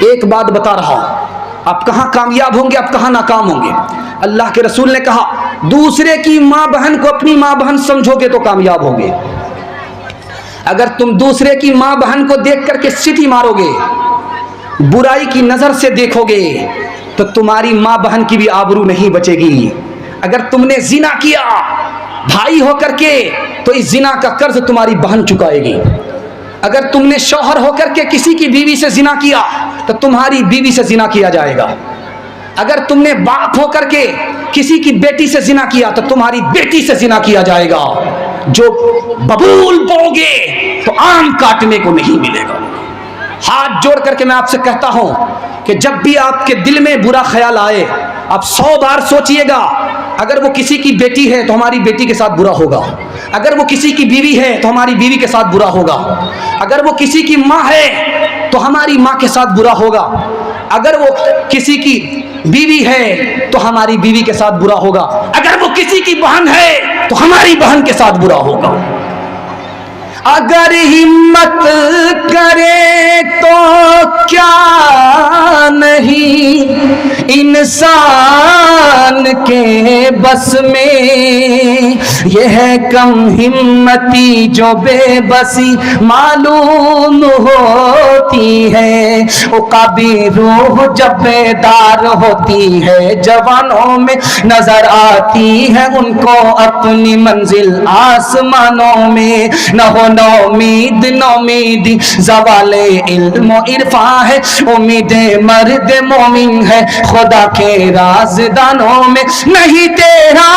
एक बात बता रहा हूं, आप कहां कामयाब होंगे, आप कहां नाकाम होंगे। अल्लाह के रसूल ने कहा, दूसरे की माँ बहन को अपनी माँ बहन समझोगे तो कामयाब होगे। अगर तुम दूसरे की माँ बहन को देख करके सीटी मारोगे, बुराई की नजर से देखोगे, तो तुम्हारी माँ बहन की भी आबरू नहीं बचेगी। अगर तुमने जिना किया भाई होकर के, तो इस जिना का कर्ज तुम्हारी बहन चुकाएगी। अगर तुमने शौहर होकर के किसी की बीवी से जिना किया, तो तुम्हारी बीवी से जिना किया जाएगा। अगर तुमने बाप होकर के किसी की बेटी से जिना किया, तो तुम्हारी बेटी से जिना किया जाएगा। जो बबूल बोगे तो आम काटने को नहीं मिलेगा। हाथ जोड़ करके मैं आपसे कहता हूं कि जब भी आपके दिल में बुरा ख्याल आए, आप 100 बार सोचिएगा, अगर वो किसी की बेटी है तो हमारी बेटी के साथ बुरा होगा, अगर वो किसी की बीवी है तो हमारी बीवी के साथ बुरा होगा, अगर वो किसी की माँ है तो हमारी माँ के साथ बुरा होगा, अगर वो किसी की बीवी है तो हमारी बीवी के साथ बुरा होगा, अगर वो किसी की बहन है तो हमारी बहन के साथ बुरा होगा। अगर हिम्मत करे तो क्या नहीं इंसान के बस में, यह कम हिम्मती जो बेबसी मालूम होती है। वो कभी रूह जब बेदार होती है, जवानों में नजर आती है उनको अपनी मंजिल आसमानों में। न हो नौमीद नौमीदी ज़वाले इल्म इरफा है, उम्मीदे मर्द मोमिन है खुदा के राज़दानों में। नहीं तेरा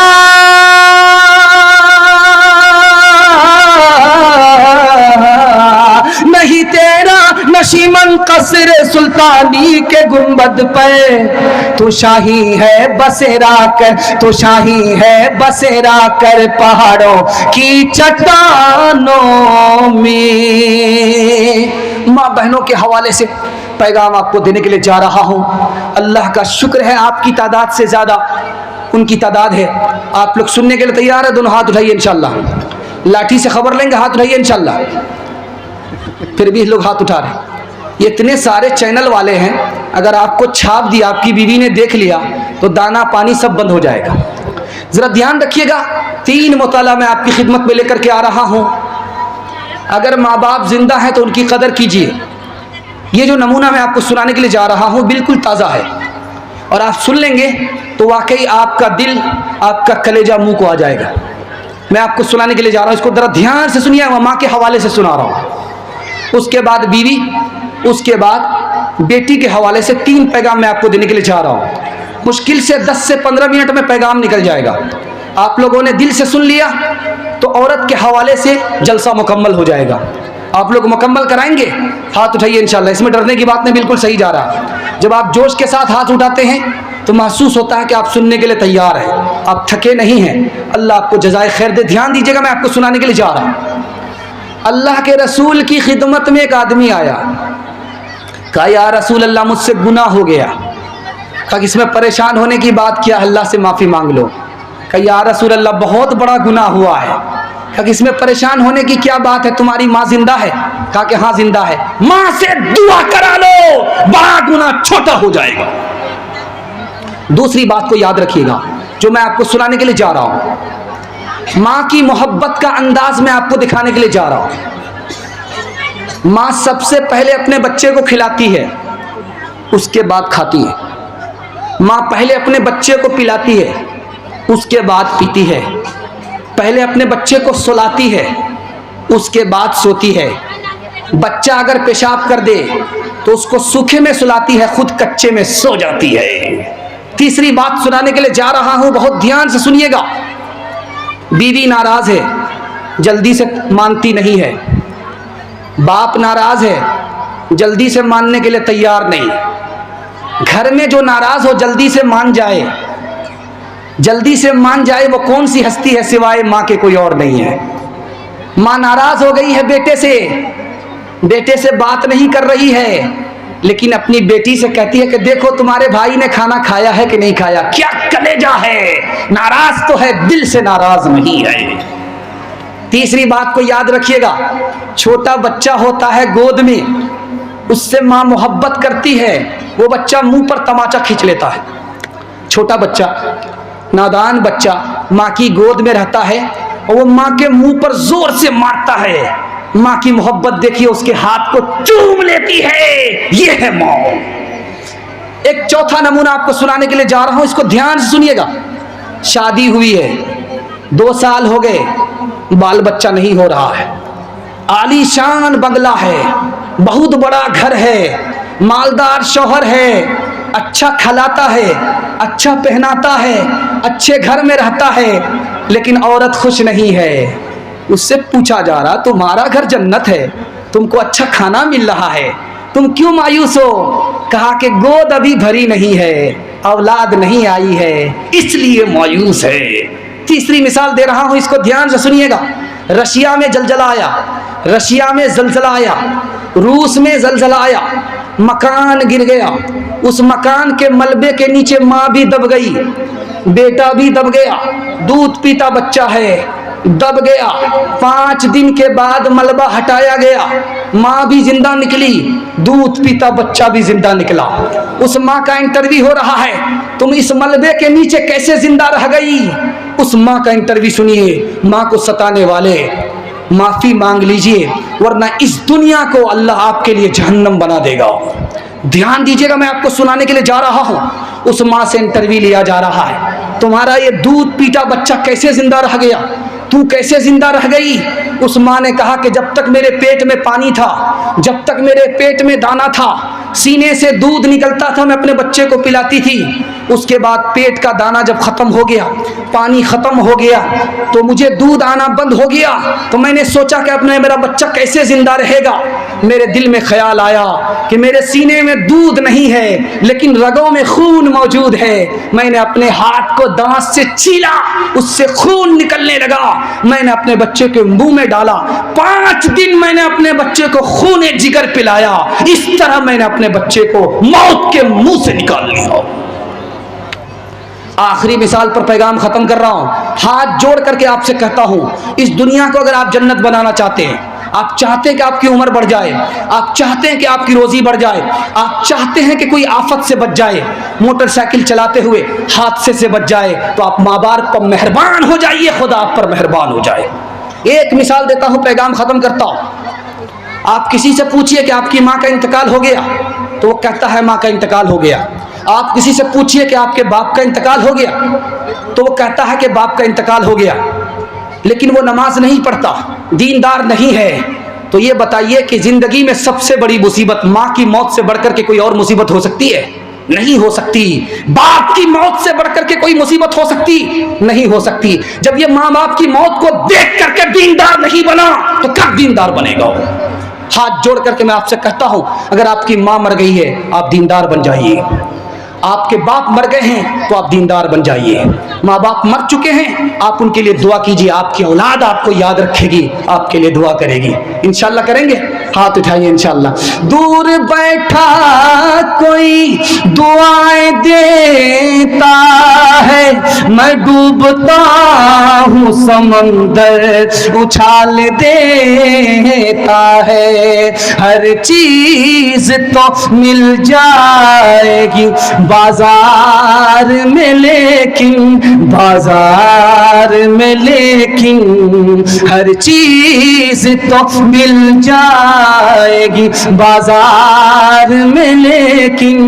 नहीं तेरा नशीमन कसर सुल्तानी के गुंबद पे, तू शाही है बसेरा कर, तू शाही है बसेरा कर पहाड़ों की चट्टानों में। माँ बहनों के हवाले से पैगाम आपको देने के लिए जा रहा हूँ। अल्लाह का शुक्र है आपकी तादाद से ज़्यादा उनकी तादाद है। आप लोग सुनने के लिए तैयार है? दोनों हाथ उठाइए इंशाल्लाह। लाठी से खबर लेंगे, हाथ उठाइए इंशाल्लाह। फिर भी लोग हाथ उठा रहे। इतने सारे चैनल वाले हैं, अगर आपको छाप दिया, आपकी बीवी ने देख लिया, तो दाना पानी सब बंद हो जाएगा। ज़रा ध्यान रखिएगा। 3 मुताला मैं आपकी खिदमत में लेकर के आ रहा हूँ। अगर माँ बाप जिंदा हैं तो उनकी कदर कीजिए। ये जो नमूना मैं आपको सुनाने के लिए जा रहा हूँ बिल्कुल ताज़ा है, और आप सुन लेंगे तो वाकई आपका दिल, आपका कलेजा मुँह को आ जाएगा। मैं आपको सुनाने के लिए जा रहा हूँ, इसको ज़रा ध्यान से सुनिए। मैं माँ के हवाले से सुना रहा हूँ, उसके बाद बीवी, उसके बाद बेटी के हवाले से 3 पैगाम मैं आपको देने के लिए जा रहा हूँ। मुश्किल से 10 से 15 मिनट में पैगाम निकल जाएगा। आप लोगों ने दिल से सुन लिया तो औरत के हवाले से जलसा मुकम्मल हो जाएगा। आप लोग मुकम्मल कराएंगे? हाथ उठाइए इंशाल्लाह। इसमें डरने की बात नहीं, बिल्कुल सही जा रहा है। जब आप जोश के साथ हाथ उठाते हैं तो महसूस होता है कि आप सुनने के लिए तैयार हैं, आप थके नहीं हैं। अल्लाह आपको जज़ाए खैर दे। ध्यान दीजिएगा, मैं आपको सुनाने के लिए जा रहा हूँ। अल्लाह के रसूल की खिदमत में एक आदमी आया, कहा या रसूल अल्लाह मुझसे गुनाह हो गया। कहा इसमें परेशान होने की बात क्या, अल्लाह से माफ़ी मांग लो। कहा या रसूल अल्लाह बहुत बड़ा गुनाह हुआ है। कहा इसमें परेशान होने की क्या बात है, तुम्हारी माँ जिंदा है? कहा कि हाँ जिंदा है। माँ से दुआ करा लो, बड़ा गुनाह छोटा हो जाएगा। दूसरी बात को याद रखिएगा जो मैं आपको सुनाने के लिए जा रहा हूँ। माँ की मोहब्बत का अंदाज मैं आपको दिखाने के लिए जा रहा हूँ। माँ सबसे पहले अपने बच्चे को खिलाती है, उसके बाद खाती है। माँ पहले अपने बच्चे को पिलाती है, उसके बाद पीती है। पहले अपने बच्चे को सुलाती है, उसके बाद सोती है। बच्चा अगर पेशाब कर दे तो उसको सूखे में सुलाती है, खुद कच्चे में सो जाती है। तीसरी बात सुनाने के लिए जा रहा हूं, बहुत ध्यान से सुनिएगा। बीवी नाराज है, जल्दी से मानती नहीं है। बाप नाराज है, जल्दी से मानने के लिए तैयार नहीं। घर में जो नाराज हो जल्दी से मान जाए, जल्दी से मान जाए। वो कौन सी हस्ती है सिवाय माँ के, कोई और नहीं है। माँ नाराज हो गई है बेटे से बात नहीं कर रही है, लेकिन अपनी बेटी से कहती है कि देखो तुम्हारे भाई ने खाना खाया है कि नहीं खाया। क्या कलेजा है, नाराज तो है, दिल से नाराज नहीं है। तीसरी बात को याद रखिएगा, छोटा बच्चा होता है गोद में, उससे माँ मोहब्बत करती है, वो बच्चा मुंह पर तमाचा खींच लेता है। छोटा बच्चा, नादान बच्चा माँ की गोद में रहता है और वो माँ के मुंह पर जोर से मारता है। माँ की मोहब्बत देखिए, उसके हाथ को चूम लेती है। ये है माँ। एक चौथा नमूना आपको सुनाने के लिए जा रहा हूं, इसको ध्यान से सुनिएगा। शादी हुई है, 2 साल हो गए, बाल बच्चा नहीं हो रहा है। आलीशान बंगला है, बहुत बड़ा घर है, मालदार शौहर है, अच्छा खिलाता है, अच्छा पहनाता है, अच्छे घर में रहता है, लेकिन औरत खुश नहीं है। उससे पूछा जा रहा, तुम्हारा घर जन्नत है, तुमको अच्छा खाना मिल रहा है, तुम क्यों मायूस हो? कहा कि गोद अभी भरी नहीं है, औलाद नहीं आई है, इसलिए मायूस है। तीसरी मिसाल दे रहा हूं, इसको ध्यान से सुनिएगा। रशिया में जलजला आया, रशिया में जलजला आया, रूस में जलजला आया, मकान गिर गया। उस मकान के मलबे के नीचे माँ भी दब गई, बेटा भी दब गया, दूध पीता बच्चा है, दब गया। 5 दिन के बाद मलबा हटाया गया, माँ भी जिंदा निकली, दूध पीता बच्चा भी जिंदा निकला। उस माँ का इंटरव्यू हो रहा है, तुम इस मलबे के नीचे कैसे जिंदा रह गई? उस माँ का इंटरव्यू सुनिए। माँ को सताने वाले माफी मांग लीजिए, वरना इस दुनिया को अल्लाह आपके लिए जहन्नम बना देगा। ध्यान दीजिएगा, मैं आपको सुनाने के लिए जा रहा हूं। उस माँ से इंटरव्यू लिया जा रहा है, तुम्हारा ये दूध पीता बच्चा कैसे जिंदा रह गया, तू कैसे जिंदा रह गई? उस माँ ने कहा कि जब तक मेरे पेट में पानी था, जब तक मेरे पेट में दाना था, सीने से दूध निकलता था, मैं अपने बच्चे को पिलाती थी। उसके बाद पेट का दाना जब खत्म हो गया, पानी खत्म हो गया, तो मुझे दूध आना बंद हो गया। तो मैंने सोचा कि अपने मेरा बच्चा कैसे जिंदा रहेगा। मेरे दिल में ख्याल आया कि मेरे सीने में दूध नहीं है, लेकिन रगों में खून मौजूद है। मैंने अपने हाथ को दांत से छीला, उससे खून निकलने लगा। मैंने अपने बच्चे के मुंह में डाला। 5 दिन मैंने अपने बच्चे को खून जिगर पिलाया। इस तरह मैंने अपने बच्चे को मौत के मुंह से निकाल लिया। आखिरी मिसाल पर पैगाम खत्म कर रहा हूं। हाथ जोड़ करके आपसे कहता हूं, इस दुनिया को अगर आप जन्नत बनाना चाहते हैं, आप चाहते हैं कि आपकी उम्र बढ़ जाए, आप चाहते हैं कि आपकी रोजी बढ़ जाए, आप चाहते हैं कि कोई आफत से बच जाए, मोटरसाइकिल चलाते हुए हादसे से बच जाए, तो आप माँ बाप पर मेहरबान हो जाइए, खुदा आप पर मेहरबान हो जाए। एक मिसाल देता हूं, पैगाम खत्म करता हूं। आप किसी से पूछिए कि आपकी माँ का इंतकाल हो गया, तो वो कहता है माँ का इंतकाल हो गया। आप किसी से पूछिए कि आपके बाप का इंतकाल हो गया, तो वो कहता है कि बाप का इंतकाल हो गया, लेकिन वो नमाज नहीं पढ़ता, दीनदार नहीं है। तो ये बताइए कि जिंदगी में सबसे बड़ी मुसीबत माँ की मौत से बढ़कर के कोई और मुसीबत हो सकती है? नहीं हो सकती। बाप की मौत से बढ़कर के कोई मुसीबत हो सकती? नहीं हो सकती। जब ये माँ बाप की मौत को देख करके दीनदार नहीं बना, तो कब दीनदार बनेगा? हाथ जोड़ करके मैं आपसे कहता हूं, अगर आपकी माँ मर गई है, आप दीनदार बन जाइए। आपके बाप मर गए हैं, तो आप दीनदार बन जाइए। माँ बाप मर चुके हैं, आप उनके लिए दुआ कीजिए, आपकी औलाद आपको याद रखेगी, आपके लिए दुआ करेगी। इंशाल्लाह करेंगे? हाथ उठाइए इंशाल्लाह। दूर बैठा कोई दुआएं देता है, मैं डूबता हूँ समंदर उछाल देता है। हर चीज तो मिल जाएगी बाजार में, लेकिन बाजार में लेकिन हर चीज तो मिल जाएगी बाजार में, लेकिन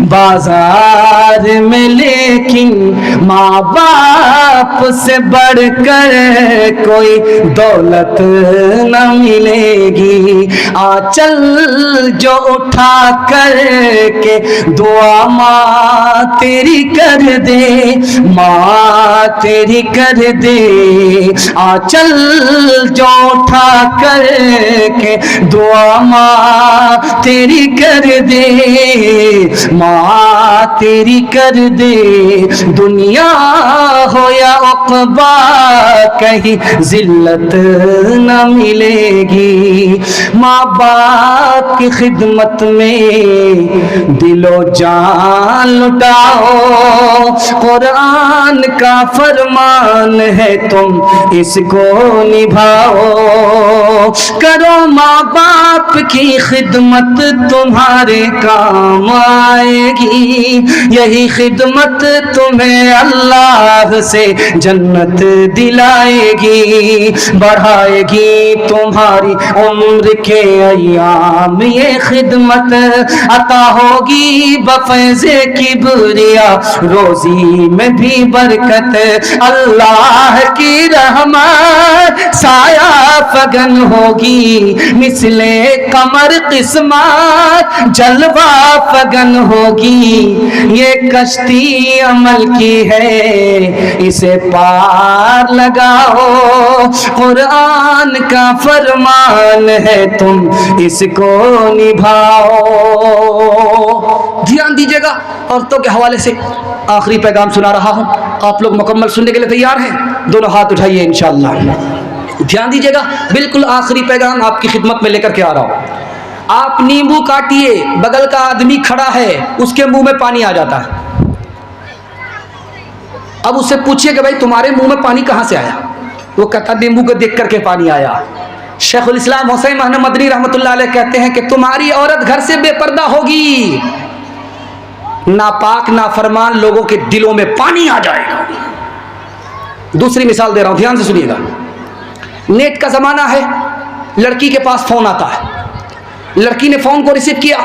बाजार में लेकिन माँ बाप से बढ़कर कोई दौलत न मिलेगी। आंचल जो उठा कर के दुआ माँ तेरी कर दे, माँ तेरी कर दे। आंचल जो उठा कर के दुआ माँ तेरी कर दे। माँ तेरी कर दे, दुनिया हो या उक़बा कहीं जिल्लत न मिलेगी। माँ बाप की खिदमत में दिलो जान लुटाओ, कुरान का फरमान है तुम इसको निभाओ। करो माँ बाप की खिदमत तुम्हारे काम आएगी, यही खिदमत तुम्हें अल्लाह से जन्नत दिलाएगी, बढ़ाएगी तुम्हारी उम्र के अय्याम ये खिदमत, अता होगी बफैज़े किबरिया रोजी में भी बरकत। अल्लाह की रहमत साया फगन होगी, मिसले कमर किस्मत जलवा फगन होगी। ये कश्ती अमल की है इसे पार लगाओ, कुरान का फरमान है तुम इसको निभाओ। ध्यान दीजिएगा, औरतों के हवाले से आखिरी पैगाम सुना रहा हूं, आप लोग मुकम्मल सुनने के लिए तैयार हैं? दोनों हाथ उठाइए इंशाअल्लाह। ध्यान दीजिएगा, बिल्कुल आखिरी पैगाम आपकी खिदमत में लेकर के आ रहा हूं। आप नींबू काटिए, बगल का आदमी खड़ा है, उसके मुंह में पानी आ जाता है। अब उससे पूछिए कि भाई तुम्हारे मुंह में पानी कहां से आया? वो कहता नींबू को देख करके पानी आया। शेखुल इस्लाम हुसैन महमूद मदनी रहमतुल्लाह अलैह कहते हैं कि तुम्हारी औरत घर से बेपर्दा होगी, नापाक नाफरमान लोगों के दिलों में पानी आ जाएगा। दूसरी मिसाल दे रहा हूं, ध्यान से सुनिएगा। नेट का जमाना है, लड़की के पास फोन आता है, लड़की ने फोन को रिसीव किया,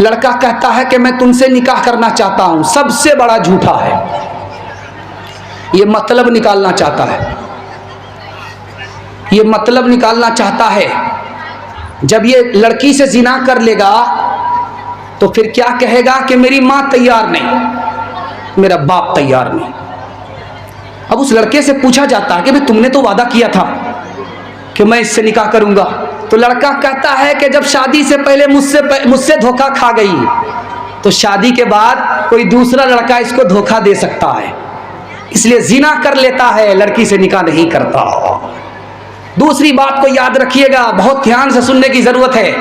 लड़का कहता है कि मैं तुमसे निकाह करना चाहता हूं। सबसे बड़ा झूठा है, ये मतलब निकालना चाहता है, ये मतलब निकालना चाहता है। जब ये लड़की से जिना कर लेगा तो फिर क्या कहेगा कि मेरी मां तैयार नहीं, मेरा बाप तैयार नहीं। अब उस लड़के से पूछा जाता है कि भाई तुमने तो वादा किया था कि मैं इससे निकाह करूंगा। तो लड़का कहता है कि जब शादी से पहले मुझसे धोखा खा गई तो शादी के बाद कोई दूसरा लड़का इसको धोखा दे सकता है, इसलिए जिना कर लेता है, लड़की से निकाह नहीं करता। दूसरी बात को याद रखिएगा, बहुत ध्यान से सुनने की जरूरत है।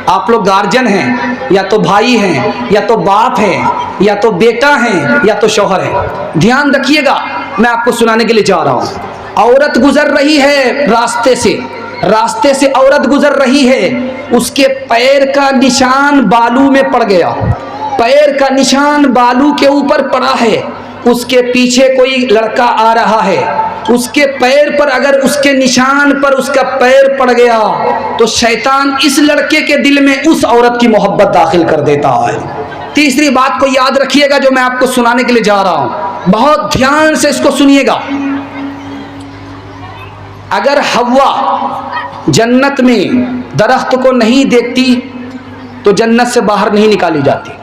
आप लोग गार्जियन हैं, या तो भाई हैं, या तो बाप हैं, या तो बेटा हैं, या तो शौहर हैं। ध्यान रखिएगा, मैं आपको सुनाने के लिए जा रहा हूं। औरत गुजर रही है रास्ते से औरत गुजर रही है, उसके पैर का निशान बालू में पड़ गया, पैर का निशान बालू के ऊपर पड़ा है। उसके पीछे कोई लड़का आ रहा है, उसके पैर पर अगर उसके निशान पर उसका पैर पड़ गया तो शैतान इस लड़के के दिल में उस औरत की मोहब्बत दाखिल कर देता है। तीसरी बात को याद रखिएगा जो मैं आपको सुनाने के लिए जा रहा हूं, बहुत ध्यान से इसको सुनिएगा। अगर हव्वा जन्नत में दरख्त को नहीं देखती तो जन्नत से बाहर नहीं निकाली जाती।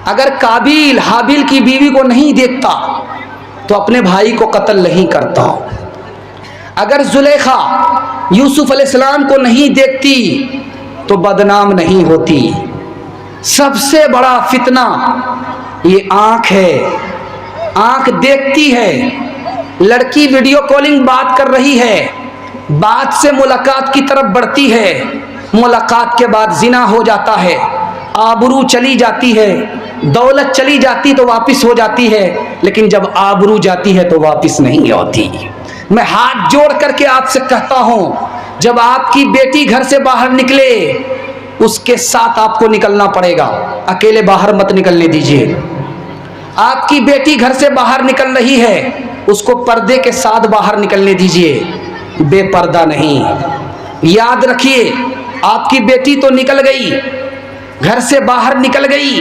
अगर काबिल हाबिल की बीवी को नहीं देखता तो अपने भाई को कत्ल नहीं करता। अगर जुलेखा यूसुफ अलैहिस्सलाम को नहीं देखती तो बदनाम नहीं होती। सबसे बड़ा फितना ये आँख है, आँख देखती है। लड़की वीडियो कॉलिंग बात कर रही है, बात से मुलाकात की तरफ बढ़ती है, मुलाकात के बाद जिना हो जाता है, आबरू चली जाती है, दौलत चली जाती तो वापस हो जाती है, लेकिन जब आबरू जाती है तो वापस नहीं आती। मैं हाथ जोड़ करके आपसे कहता हूं, जब आपकी बेटी घर से बाहर निकले उसके साथ आपको निकलना पड़ेगा, अकेले बाहर मत निकलने दीजिए। आपकी बेटी घर से बाहर निकल रही है, उसको पर्दे के साथ बाहर निकलने दीजिए, बेपर्दा नहीं। याद रखिए, आपकी बेटी तो निकल गई, घर से बाहर निकल गई।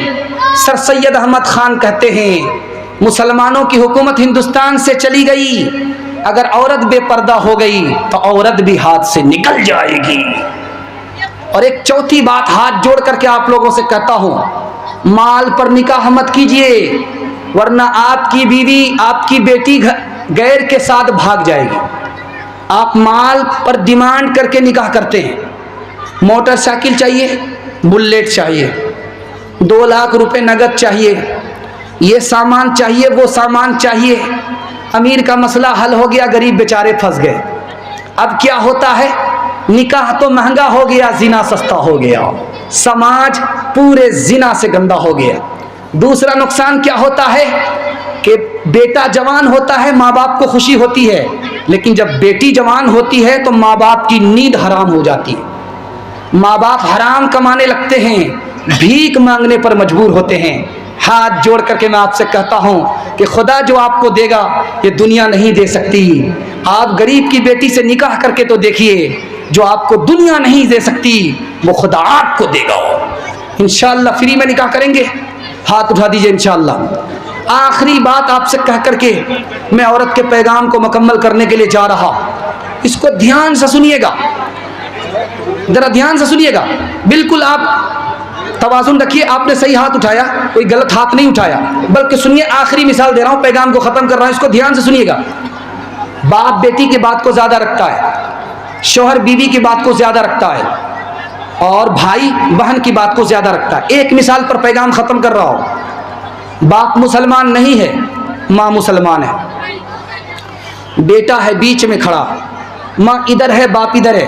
सर सैयद अहमद खान कहते हैं मुसलमानों की हुकूमत हिंदुस्तान से चली गई, अगर औरत बेपर्दा हो गई तो औरत भी हाथ से निकल जाएगी। और एक चौथी बात हाथ जोड़ करके आप लोगों से कहता हूं, माल पर निकाह मत कीजिए, वरना आपकी बीवी आपकी बेटी गैर के साथ भाग जाएगी। आप माल पर डिमांड करके निकाह करते हैं, मोटरसाइकिल चाहिए, बुलेट चाहिए, 2 लाख रुपए नगद चाहिए, ये सामान चाहिए, वो सामान चाहिए। अमीर का मसला हल हो गया, गरीब बेचारे फंस गए। अब क्या होता है, निकाह तो महंगा हो गया, जिना सस्ता हो गया, समाज पूरे जिना से गंदा हो गया। दूसरा नुकसान क्या होता है कि बेटा जवान होता है, माँ बाप को खुशी होती है, लेकिन जब बेटी जवान होती है तो माँ बाप की नींद हराम हो जाती है। माँ बाप हराम कमाने लगते हैं, भीख मांगने पर मजबूर होते हैं। हाथ जोड़ करके मैं आपसे कहता हूँ कि खुदा जो आपको देगा ये दुनिया नहीं दे सकती। आप गरीब की बेटी से निकाह करके तो देखिए, जो आपको दुनिया नहीं दे सकती वो खुदा आपको देगा। इंशाअल्लाह फ्री में निकाह करेंगे, हाथ उठा दीजिए इंशाअल्लाह। आखिरी बात आपसे कह करके मैं औरत के पैगाम को मुकम्मल करने के लिए जा रहा। इसको ध्यान से सुनिएगा, जरा ध्यान से सुनिएगा, बिल्कुल आप तवाज़ुन रखिए। आपने सही हाथ उठाया, कोई गलत हाथ नहीं उठाया, बल्कि सुनिए, आखिरी मिसाल दे रहा हूं, पैगाम को खत्म कर रहा हूं, इसको ध्यान से सुनिएगा। बाप बेटी की बात को ज्यादा रखता है, शौहर बीवी की बात को ज्यादा रखता है, और भाई बहन की बात को ज्यादा रखता है। एक मिसाल पर पैगाम खत्म कर रहा हूं। बाप मुसलमान नहीं है, माँ मुसलमान है। बेटा है बीच में खड़ा, माँ इधर है, बाप इधर है।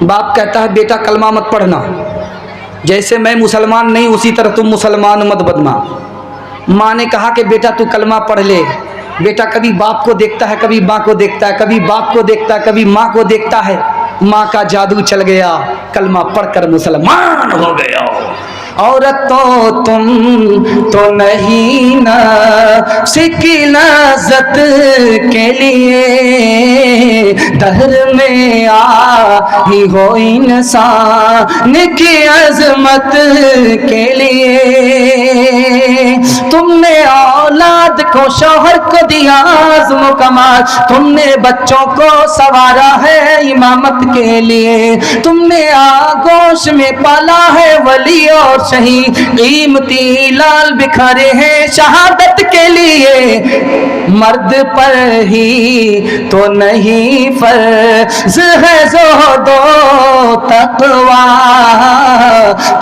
बाप कहता है बेटा कलमा मत पढ़ना, जैसे मैं मुसलमान नहीं उसी तरह तुम मुसलमान मत बनना। माँ ने कहा कि बेटा तू कलमा पढ़ ले। बेटा कभी बाप को देखता है, कभी माँ को देखता है, कभी बाप को देखता है, कभी माँ को देखता है। माँ का जादू चल गया, कलमा पढ़कर मुसलमान हो गया। औरत तो तुम तो नहीं ना सिकी लज़्ज़त के लिए, दहर में आई हो इंसान की अज़मत के लिए। तुमने औलाद को शौहर को दिया आज़्म कमाल, तुमने बच्चों को सवारा है इमामत के लिए, तुमने आगोश में पाला है वली और शहीद, कीमती लाल बिखरे हैं शहादत के लिए। मर्द पर ही तो नहीं फर्ज है ज़ुहद तक़वा,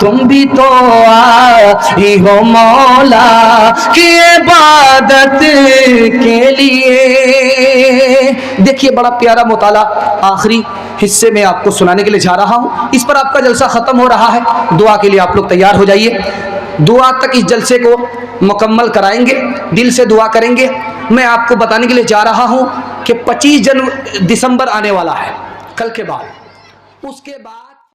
तुम भी तो आई हो मौला की इबादत के लिए। देखिए बड़ा प्यारा मुताला आखिरी हिस्से में आपको सुनाने के लिए जा रहा हूँ। इस पर आपका जलसा ख़त्म हो रहा है, दुआ के लिए आप लोग तैयार हो जाइए। दुआ तक इस जलसे को मुकम्मल कराएंगे, दिल से दुआ करेंगे। मैं आपको बताने के लिए जा रहा हूँ कि 25 दिसंबर आने वाला है, कल के बाद, उसके बाद